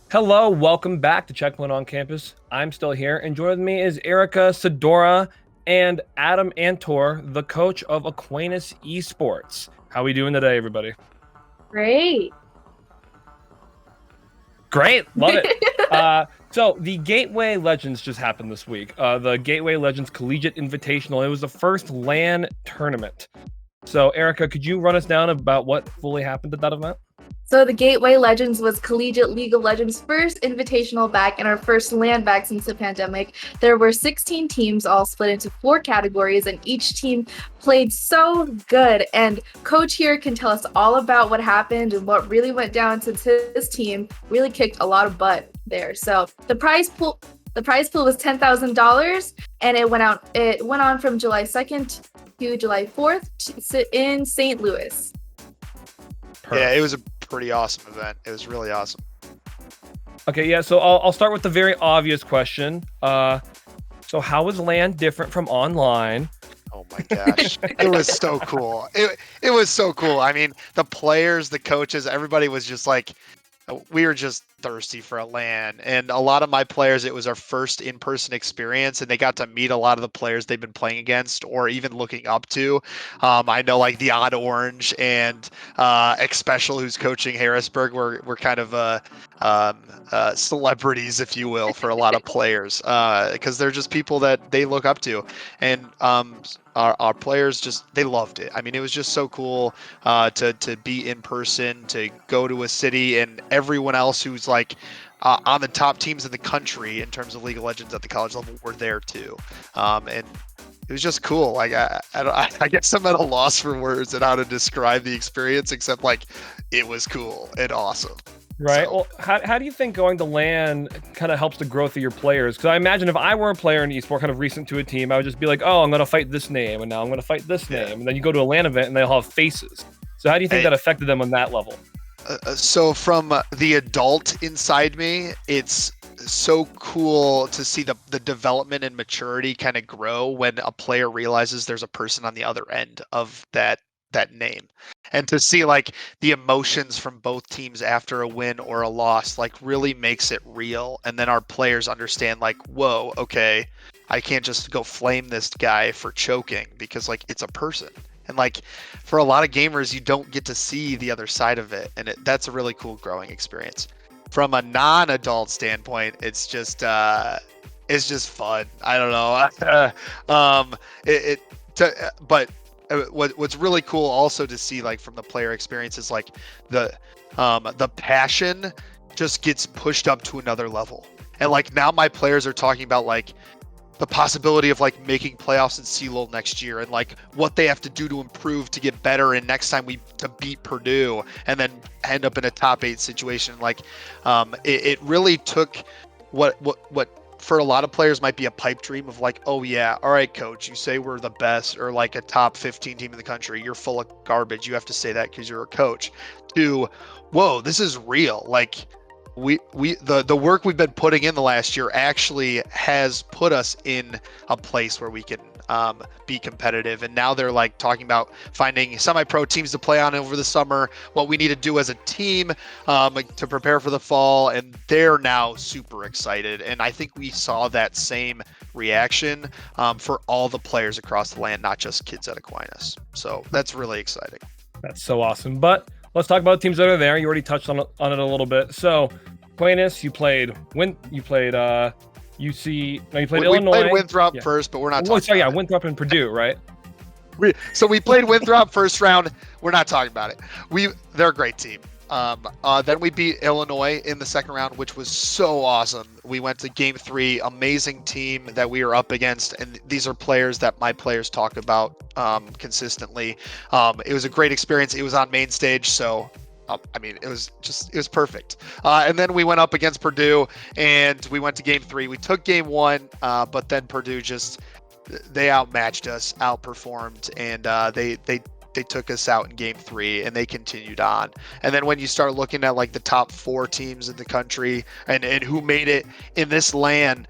Hello, welcome back to Checkpoint on Campus. I'm still here, and joining me is Erica Sadora and Adam Antor, the coach of Aquinas Esports. How are we doing today, everybody? Great. Great, love it. So the Gateway Legends just happened this week. The Gateway Legends Collegiate Invitational. It was the first LAN tournament. So Erica, could you run us down about what fully happened at that event? So the Gateway Legends was Collegiate League of Legends' first invitational back and our first LAN back since the pandemic. There were 16 teams all split into 4 categories, and each team played so good. And Coach here can tell us all about what happened and what really went down since his team really kicked a lot of butt there. So the prize pool was $10,000, and it went on from July 2nd to July 4th in St. Louis. Perfect. Yeah, it was a pretty awesome event. It was really awesome. Okay, yeah, so I'll start with the very obvious question. So how was LAN different from online? Oh my gosh. It was so cool. It was so cool. I mean, the players, the coaches, everybody was just like, we were just thirsty for a LAN. And a lot of my players, it was our first in-person experience, and they got to meet a lot of the players they've been playing against or even looking up to. I know like the Odd Orange and X Special, who's coaching Harrisburg, were kind of celebrities, if you will, for a lot of players, because they're just people that they look up to. And our players they loved it. I mean, it was just so cool to be in person, to go to a city, and everyone else who's like on the top teams in the country in terms of League of Legends at the college level were there too. And it was just cool. Like I guess I'm at a loss for words and how to describe the experience, except like it was cool and awesome. Right. So, Well, how do you think going to LAN kind of helps the growth of your players? Because I imagine if I were a player in esports, kind of recent to a team, I would just be like, oh, I'm going to fight this name, and now I'm going to fight this name. And then you go to a LAN event, and they'll have faces. So how do you think that affected them on that level? So from the adult inside me, it's so cool to see the development and maturity kind of grow when a player realizes there's a person on the other end of that name, and to see like the emotions from both teams after a win or a loss like really makes it real. And then our players understand like, whoa, okay, I can't just go flame this guy for choking, because like it's a person. And like for a lot of gamers, you don't get to see the other side of it, and that's a really cool growing experience. From a non-adult standpoint, it's just fun. I don't know. But what's really cool also to see like from the player experience is like the passion just gets pushed up to another level. And like now my players are talking about like the possibility of like making playoffs in CLoL next year, and like what they have to do to improve to get better, and next time to beat Purdue and then end up in a top 8 situation. Like it really took what for a lot of players might be a pipe dream of like, oh yeah, all right, coach, you say we're the best or like a top 15 team in the country, you're full of garbage, you have to say that because you're a coach, to whoa, this is real. Like the work we've been putting in the last year actually has put us in a place where we can be competitive. And now they're like talking about finding semi-pro teams to play on over the summer, what we need to do as a team to prepare for the fall, and they're now super excited. And I think we saw that same reaction for all the players across the land, not just kids at Aquinas. So that's really exciting. That's so awesome. But let's talk about teams that are there. You already touched on it a little bit. So Aquinas, you played UC. No, you played Illinois. We played Winthrop first, but we're not talking about it. Winthrop and Purdue, right? We played Winthrop first round. We're not talking about it. They're a great team. Then we beat Illinois in the second round, which was so awesome. We went to game 3, amazing team that we were up against, and these are players that my players talk about consistently. It was a great experience. It was on main stage, so I mean, it was perfect. And then we went up against Purdue, and we went to game 3. We took game 1, but then Purdue they outmatched us, outperformed, and they took us out in game 3, and they continued on. And then when you start looking at like the top 4 teams in the country and who made it in this LAN,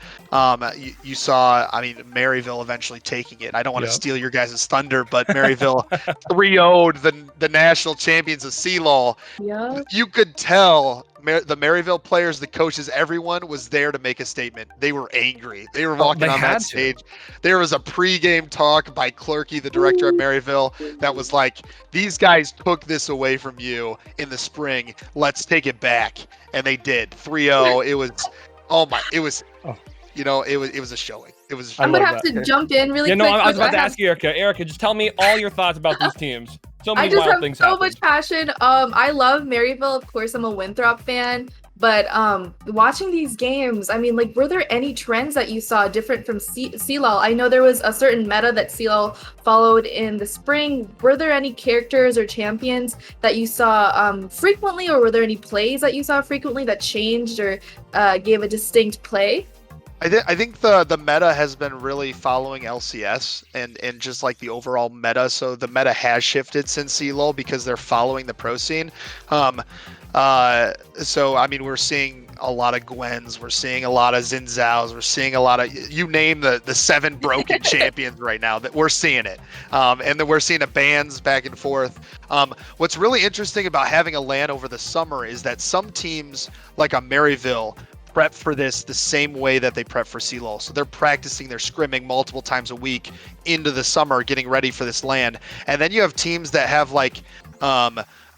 you saw, I mean, Maryville eventually taking it. I don't want to steal your guys' thunder, but Maryville 3-0'd the national champions of CLoL. Yeah. You could tell the Maryville players, the coaches, everyone was there to make a statement. They were angry. They were Oh, walking they on had that to. stage. There was a pregame talk by Clerky, the director at Maryville, that was like, these guys took this away from you in the spring. Let's take it back. And they did. 3-0. It was, it was, Oh. it was a showing. It was. I'm gonna love have that. to jump in really Yeah, quick. no, I was about to have- ask you, Erica. Erica, just tell me all your thoughts about these teams. So I many just wild have things so happen. much passion. I love Maryville. Of course, I'm a Winthrop fan. But watching these games, I mean, like, were there any trends that you saw different from CLoL? I know there was a certain meta that CLoL followed in the spring. Were there any characters or champions that you saw frequently, or were there any plays that you saw frequently that changed or gave a distinct play? I think the meta has been really following LCS and just like the overall meta. So the meta has shifted since CLoL because they're following the pro scene. So I mean, we're seeing a lot of Gwens, we're seeing a lot of Xin Zhaos, we're seeing a lot of, you name the 7 broken champions right now, that we're seeing it. And then we're seeing the bans back and forth. What's really interesting about having a LAN over the summer is that some teams like a Maryville prep for this the same way that they prep for CLoL. So they're practicing, they're scrimming multiple times a week into the summer, getting ready for this LAN. And then you have teams that have like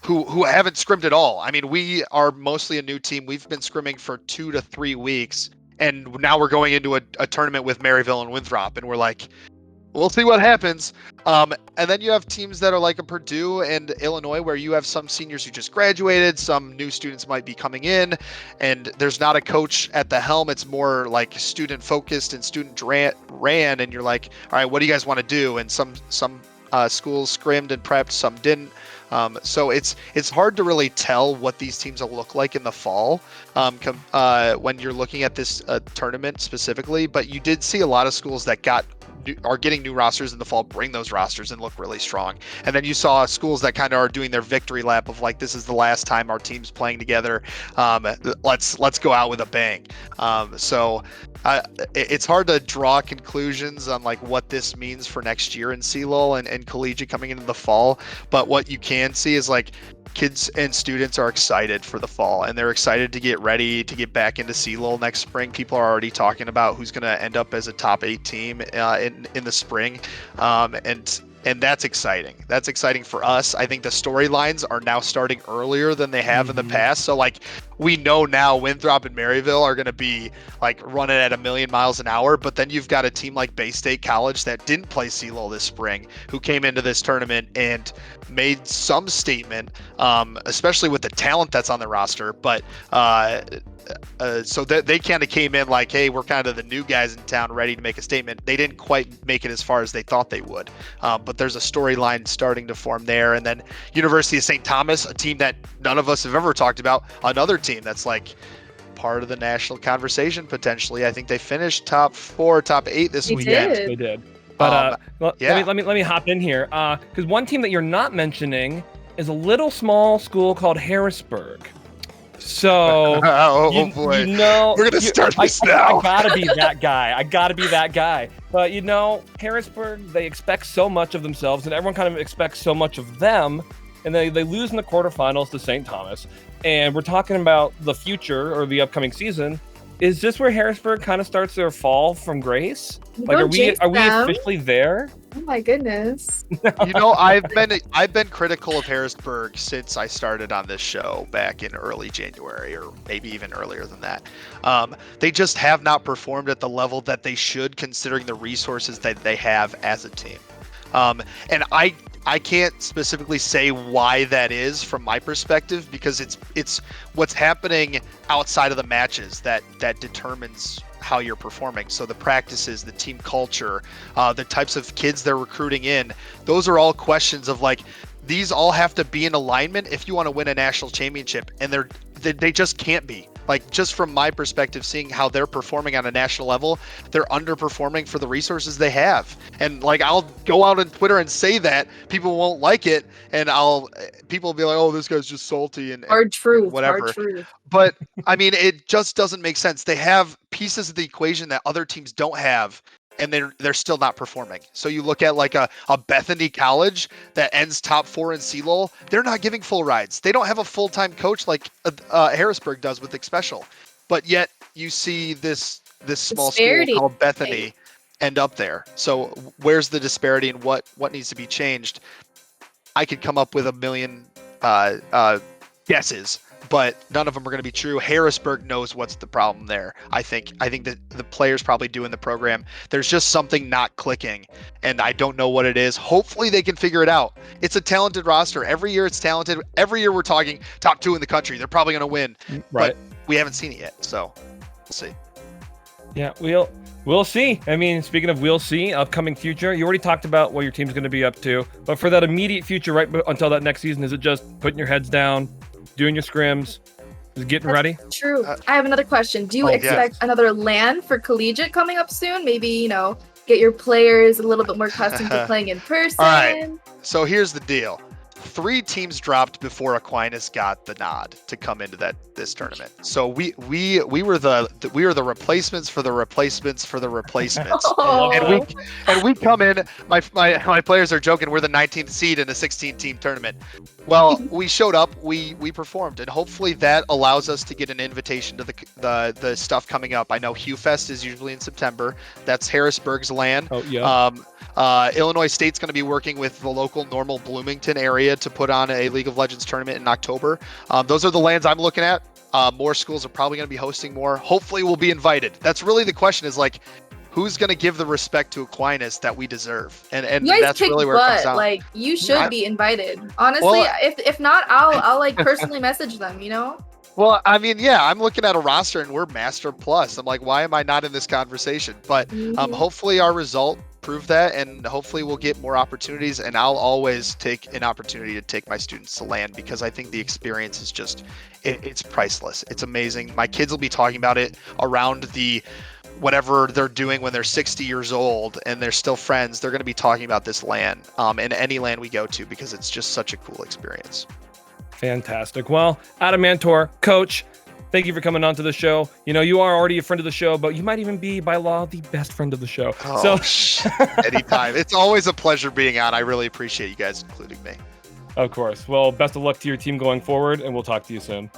who haven't scrimmed at all. I mean, we are mostly a new team. We've been scrimming for 2 to 3 weeks, and now we're going into a tournament with Maryville and Winthrop, and we're like, we'll see what happens. And then you have teams that are like a Purdue and Illinois, where you have some seniors who just graduated, some new students might be coming in, and there's not a coach at the helm. It's more like student focused and student ran, and you're like, all right, what do you guys want to do? And some schools scrimmed and prepped, some didn't. So it's hard to really tell what these teams will look like in the fall when you're looking at this tournament specifically. But you did see a lot of schools that are getting new rosters in the fall, bring those rosters and look really strong. And then you saw schools that kind of are doing their victory lap of like, this is the last time our team's playing together. Let's go out with a bang. So it's hard to draw conclusions on like what this means for next year in CLoL and collegiate coming into the fall. But what you can see is like, kids and students are excited for the fall, and they're excited to get ready to get back into CLoL next spring. People are already talking about who's going to end up as a top 8 team in the spring, and that's exciting. That's exciting for us. I think the storylines are now starting earlier than they have in the past. So like, we know now Winthrop and Maryville are going to be like running at 1,000,000 miles an hour. But then you've got a team like Bay State College that didn't play CLoL this spring, who came into this tournament and made some statement, especially with the talent that's on the roster. But so they kind of came in like, hey, we're kind of the new guys in town ready to make a statement. They didn't quite make it as far as they thought they would. But there's a storyline starting to form there. And then University of St. Thomas, a team that none of us have ever talked about, another team that's like part of the national conversation potentially. I think they finished top 4, top 8 this weekend. They did. But yeah. let me hop in here, because one team that you're not mentioning is a little small school called Harrisburg. So boy, you know, we're gonna start this now. I gotta be that guy. But you know, Harrisburg, they expect so much of themselves, and everyone kind of expects so much of them, and they lose in the quarterfinals to St. Thomas. And we're talking about the future or the upcoming season. Is this where Harrisburg kind of starts their fall from grace? Like, are we officially there? Oh my goodness. You know, I've been critical of Harrisburg since I started on this show back in early January, or maybe even earlier than that. They just have not performed at the level that they should, considering the resources that they have as a team. And I can't specifically say why that is from my perspective, because it's what's happening outside of the matches that determines how you're performing. So the practices, the team culture, the types of kids they're recruiting in, those are all questions of like, these all have to be in alignment if you want to win a national championship, and they just can't be. Like, just from my perspective, seeing how they're performing on a national level, they're underperforming for the resources they have. And like, I'll go out on Twitter and say that, people won't like it, and people will be like, oh, this guy's just salty and Hard truth. whatever. Hard truth. But I mean, it just doesn't make sense. They have pieces of the equation that other teams don't have, and they're still not performing. So you look at like a Bethany College that ends top 4 in CLoL, they're not giving full rides. They don't have a full-time coach like Harrisburg does with Special, but yet you see this small school Disparity. called Bethany end up there. So where's the disparity and what needs to be changed? I could come up with a million guesses, but none of them are going to be true. Harrisburg knows what's the problem there. I think that the players probably doing the program, there's just something not clicking, and I don't know what it is. Hopefully they can figure it out. It's a talented roster. Every year it's talented. Every year we're talking top 2 in the country. They're probably going to win, Right. but we haven't seen it yet. So we'll see. Yeah, we'll see. I mean, speaking of we'll see, upcoming future, you already talked about what your team's going to be up to. But for that immediate future, right until that next season, is it just putting your heads down, doing your scrims, just getting ready? True. I have another question. Do you expect another LAN for Collegiate coming up soon? Maybe, you know, get your players a little bit more accustomed to playing in person. All right. So here's the deal. 3 teams dropped before Aquinas got the nod to come into this tournament. So we were the replacements for the replacements for the replacements. Oh. And we come in. My players are joking. We're the 19th seed in a 16-team tournament. Well, we showed up. We performed, and hopefully that allows us to get an invitation to the stuff coming up. I know Hugh Fest is usually in September. That's Harrisburg's LAN. Oh yeah. Illinois State's going to be working with the local Normal Bloomington area to put on a League of Legends tournament in October. Those are the LANs I'm looking at. More schools are probably going to be hosting more. Hopefully we'll be invited. That's really the question, is like, who's going to give the respect to Aquinas that we deserve? And you guys that's really where it comes down. Like, you should be invited. Honestly, if not, I'll like personally message them, you know? Well, I mean, yeah, I'm looking at a roster and we're Master Plus. I'm like, why am I not in this conversation? But hopefully our result proved that, and hopefully we'll get more opportunities, and I'll always take an opportunity to take my students to LAN, because I think the experience is just, it's priceless. It's amazing. My kids will be talking about it around the whatever they're doing when they're 60 years old and they're still friends. They're going to be talking about this LAN and any LAN we go to, because it's just such a cool experience. Fantastic. Well, Adam Antor, coach, thank you for coming on to the show. You know, you are already a friend of the show, but you might even be, by law, the best friend of the show. Oh, anytime. It's always a pleasure being on. I really appreciate you guys including me. Of course. Well, best of luck to your team going forward, and we'll talk to you soon.